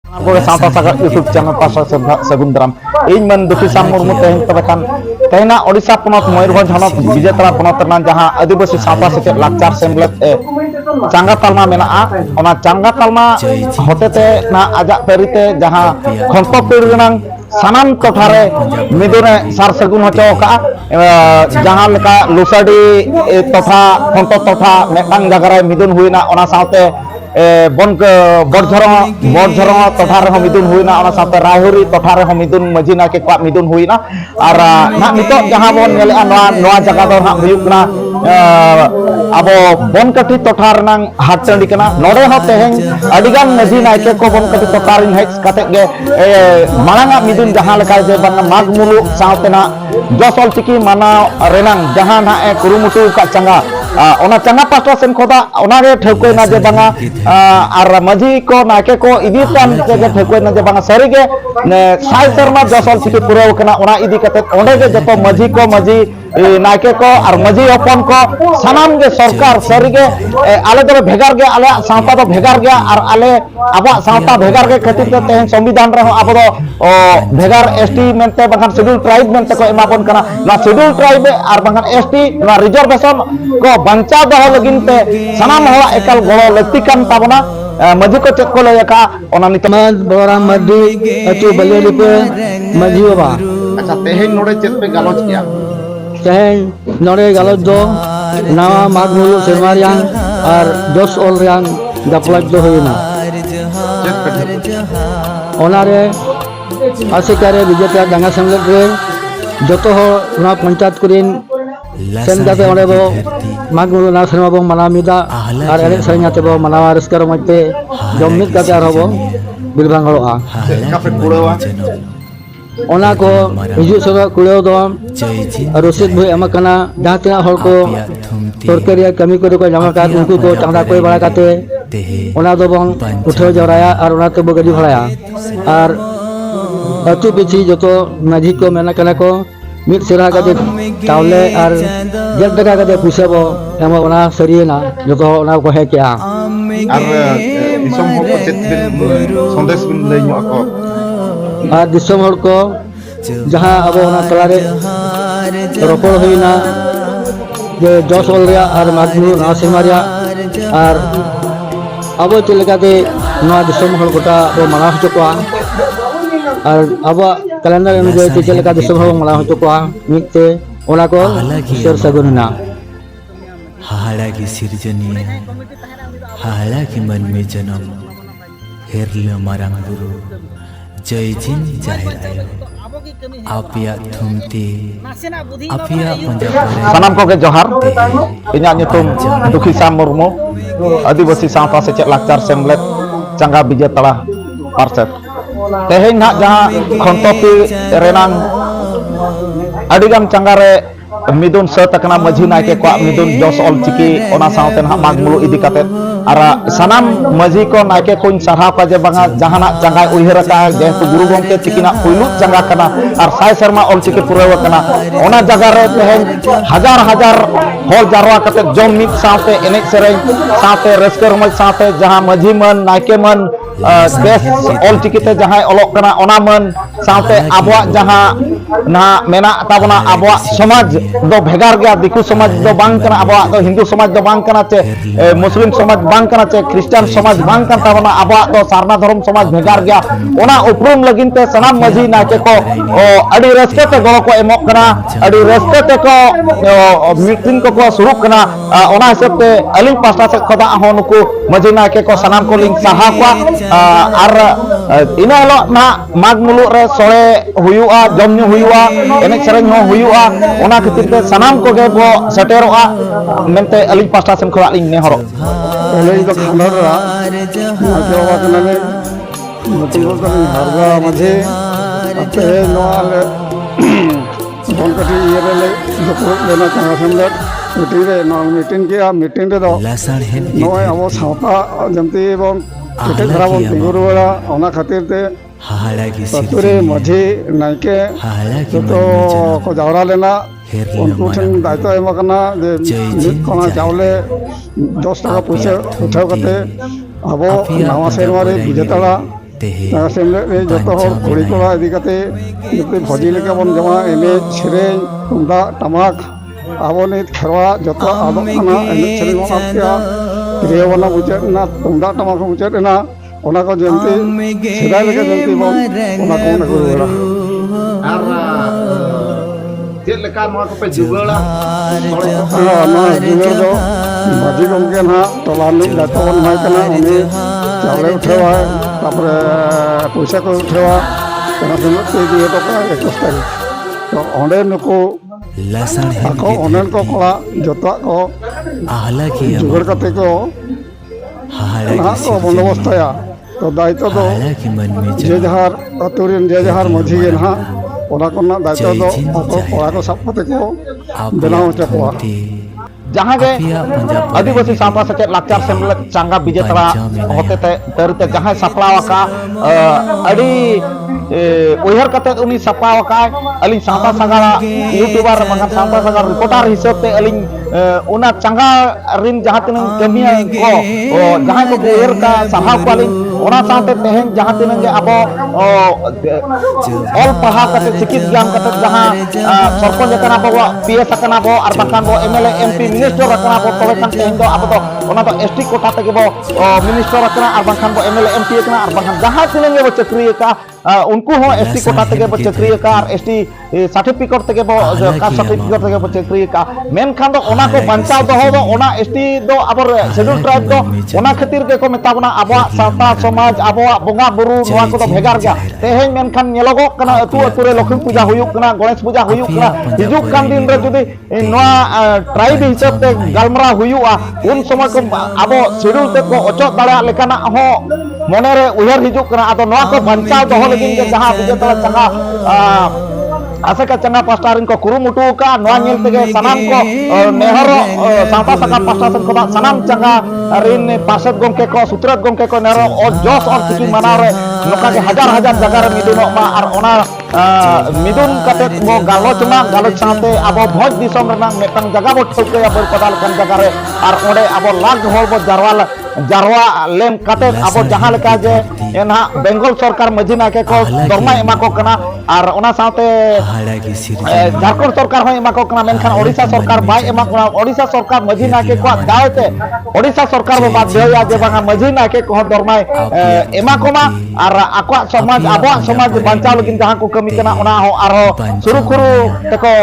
Boleh sampai sagat YouTube channel Pasar Sagun Daram. Ini men Dukisan Murmu teh tekan tehna Odisha ponot Mayurbhanj honot Bijatara ponot ternan jaha adibasi sampai secet lakcar semblet Cangga Talma menaa ona Cangga Talma hotete na ajak perite jaha khonto pirnang sanam tothare midune sar sagun hoco ka jahan leka lusadi totha khonto totha metang jagare midun huina ona saute bon borjoro tothar ho midun huina ona saute rahuri tothar ho midun majina ke kwa midun huina ara na nitok jaha bon ngele noa jaga do na huyuk na abo bon kati tothar nang hat tandi kana nore ho teheng adigan majina ke ko bon kati tothar in hex kate ge malanga midun jaha leka je bang mag mulu saute na josol tiki mana renang jaha na kurumutu ka canga ona canga pastor sen khoda ona re thekoi na je banga ar maji ko nake ko iditan je thekoi na je banga sari ge sai serma josol tiki puraw kana ona idi kate onde ge joto maji ko maji nake ko ar maji opon ko sanam ge sarkar sari ge ale do bhegar ge ale sawta do bhegar ge ar ale aba sawta bhegar ge khatir te tehen संविधान रे abo do bhegar ST mente bangkan schedule tribe mente ko emapon kana na schedule tribe ar bangkan ST na reservation ko bancao doho lagin te sanam hora ekal golo lektikan tabona maji ko cek ko laya ona nitama boram madi atu baleli pe maji baba acha tehen node chet pe galoch kiya tehen node galoch do nawa magmulu sermariang ar jos ol yang daplak do hoina onare asikare bijata danga samlet re joto ho na panchayat kurin sen jate onde bo magmulu na serma bo manamida ar ere sernyate bo manawa raskar motte jomit kate ar hobo bilbang holoa kafe purawa ona ko hijuk sora kuleo do rosid bhai emakana jaha tina hor ko torkariya kami ko ko jama ka unku ko changda koi bala kate ona do bang uthau jaraya ar ona te bo gadi bhalaya ar atu pichi joto maji ko mena kana ko mid sera kate taule ar jek daga kate puisa bo emo ona sarina joto ona ko he kya ar isom ho ko chet bin sondes bin lay nyo ko ar disom hor ko jaha abo ona talare ropor hoina je josol ria ar magnu nasemaria ar abo telekate noa disom hor kota bo mana hocho ko ar abo kalendar अनुযায়ী teleka disom hor mana hocho ko mitte ona ko sir sagunna हाड़ा की सिरजनिया हाड़ा की मन में जन्म हेरल मरंग गुरु जय जिन जाहिर आयो आपिया थुमती आपिया Punjab sanam ko ge johar inya nyutum Dukisan Murmu adibasi sawta secet lakcar semblet Cangga Bijatara Parset teheng nak jaha khontopi renang adigam cangare midun setakna maji naike kwa midun jos ol ciki ona sauten hak magmulu idi kate ara sanam maji ko naike kun sarha ka je banga jahana canggai uihara ka je guru gomke cikina puilu cangga kana ar sai serma ol ciki purawa kana ona jaga re tehen hajar hol jarwa kate jom mit saute enek sereng saute raskar moj saute jaha maji man naike man bes ol ciki te jahai olok kana ona man saute abwa jaha na mena tabona abwa samaj do bhegar gya diku samaj do bang kana abwa do hindu samaj do bang kana che muslim samaj bang kana che christian samaj bang kana tabona abwa do sarna dhorom samaj bhegar gya ona uprum lagin te sanam maji na ke ko adi raske te golo ko emok kana adi raske te ko meeting ko suru kana ona hisab te alin pasta se khoda honuku maji na ke ko sanam ko link saha kwa ar ina lo na magmulu re sore huyua jomnyu huyua enek sereng ho huyua ona khatir te sanam ko ge bo seteroa mente alin pasta sen khoda ling ne horo Eloi ko khandara ajo wakanane mutu ko harga madhe atte noale bonkati yerele joko lena changa samlet meeting re no meeting ke meeting re do लसन हेन noy abo sawta jamti ebong kete dhara bon tiguru wala ona khatir te हाड़ा की ture maji naike हाड़ा की to ko jawra lena हेरल unku then daito emakana je nit kona chaule 10 taka puisa uthau kate abo nawa serma re Bijatara तेहे सेमलेट रे जतो हर कुड़ी कोड़ा इदी कते जते भोजी लेके बन जमा एने सेरें तुमदा टमाक आबो ने खरवा जतो आदो खाना एने सेरें वन आपका क्रिया वाला बुझे ना तुमदा टमाक बुझे ना ओना को जंती सेदाय लेके जंती बन ओना को बेड़ा আর ᱪᱮᱫ ᱞᱮᱠᱟ ᱱᱚᱣᱟ ᱠᱚᱯᱮ ᱡᱩᱜᱟᱹᱲᱟ ᱚᱱᱟ ᱡᱩᱜᱟᱹᱲ ᱫᱚ ᱢᱟᱹᱡᱷᱤ ᱜᱚᱢᱠᱮ ᱱᱟᱦᱟᱜ ᱴᱚᱞᱟ ᱨᱤᱱᱤᱡ ᱫᱟᱭᱤᱛᱛᱚ ᱵᱚᱱ ᱮᱢᱟᱭ ᱠᱟᱱᱟ ᱩᱱᱤ ᱪᱟᱣᱞᱮ ᱩᱴᱷᱟᱹᱣᱟ ᱛᱟᱯᱚᱨᱮ ᱯᱚᱭᱥᱟ ᱠᱚ ᱩᱴᱷᱟᱹᱣᱟ ᱚᱱᱟ ᱥᱚᱢᱚᱭ ᱛᱮ ᱤᱫᱤ ᱦᱚᱴᱚ ᱠᱟᱜᱼᱟ 21 ᱛᱟᱹᱨᱤᱠᱷ ᱛᱚ ᱚᱸᱰᱮ ᱱᱩᱠᱩ लसन है ᱟᱠᱚ ᱚᱱᱮᱱ ᱠᱚ ᱠᱚᱲᱟ ᱡᱚᱛᱚᱣᱟᱜ ᱠᱚ आहला की ᱡᱩᱜᱟᱹᱲ ᱠᱟᱛᱮ ᱠᱚ हाड़ा ᱱᱟᱦᱟᱜ की ᱠᱚ बंदोबस्तaya तो दायित्व दो हाड़ा की मन में जे जहार अतुर जे जहार मझी गे नहा ओना कोना दायित्व दो अको कोड़ा को सब कते को बनाव होचा कोआ जहाँ के आदिवासी सावता सेचेद लाचार सेमलेद चांगा विजेता होते तरीते जहाँ सपड़ाव का अड़ी उहर कते उनी सपड़ाव का अलिन सावता संगारा यूट्यूबर बंगान सावता संगार रिपोर्टर हिसाब ते अलिन उना चांगा रिन जहाँ तिनंग कमिया को जहाँ को उहर का सहाव को अलिन ओना साथे तेहेन जहाँ तिनंग अब ऑल पढ़ा कते शिक्षित ज्ञान कते जहाँ सरपंच कना बो पीएस कना बो और बंगान बो एमएलए एमपी मिनिस्टर रखना बो तबे खान तेहेन दो अब तो ओना तो एसटी कोटा तक बो मिनिस्टर रखना और बंगान बो एमएलए एमपी रखना और बंगान जहाँ तिनंग बो चक्री का उनको हो एसटी कोटा तक बो चक्री का और एसटी सर्टिफिकेट तक बो कास्ट सर्टिफिकेट तक बो चक्री का मेन खान दो ओना को बंचाव दो हो ओना एसटी दो अब शेड्यूल ट्राइब दो ओना खातिर के को मेताबना आबो सावता समाज आबो बोंगा बुरु नोआ को भेगार गया तेहेन मेनखान नेलोगो कना अतु अतु रे लक्ष्मी पूजा हुयुक कना गणेश पूजा हुयुक कना हिजुक कान दिन रे जुदी नोआ ट्राइब हिसाब ते गालमरा हुयुआ उन समय को आबो शेड्यूल ते को ओचो दाड़ा लेकाना हो मने रे उहर हिजुक कना आदो नोआ को बंचाव दो लगिन के जहां विजेता चंगा आशा का चंगा पास्टर इनको कुरुमुटु का नोआ नेल तेगे सनाम को नेहर सावता सका पास्टर को सनाम चंगा रिन पार्षद गमके को सुत्रत गमके को नेहर और जोश और खुशी मना रे नोका के हजार हजार जगह रे मिदुन मा और ओना मिदुन कते वो गालोच मा गालोच साथे आबो भोज दिसम रना मेटन जगह बो ठोके या बरपदाल कन जगह रे और ओडे आबो लाख होल बो जारवा लेम कते आबो जहां लेका जे एना बेंगल सरकार मझी नाके को दरमा एमा को कना और ओना साथे झारखंड सरकार हो एमा को कना मेनखान ओडिशा सरकार बाय एमा को ओडिशा सरकार मझी नाके को दायते ओडिशा सरकार बो बाध्य या जे बांगा मझी नाके को दरमा एमा को मा और आको समाज आबो समाज बंचाव लगिन जहां को कमी कना ओना हो आरो शुरू खुरु तको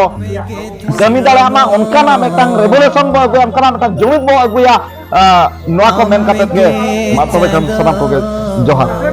कमी दाड़ा मा उनकाना मेटंग रेवोल्यूशन बो अगुया उनकाना मेटंग जुमिद बो अगुया नोआ को मेन कते के मा तबे हम सनाम को जोहार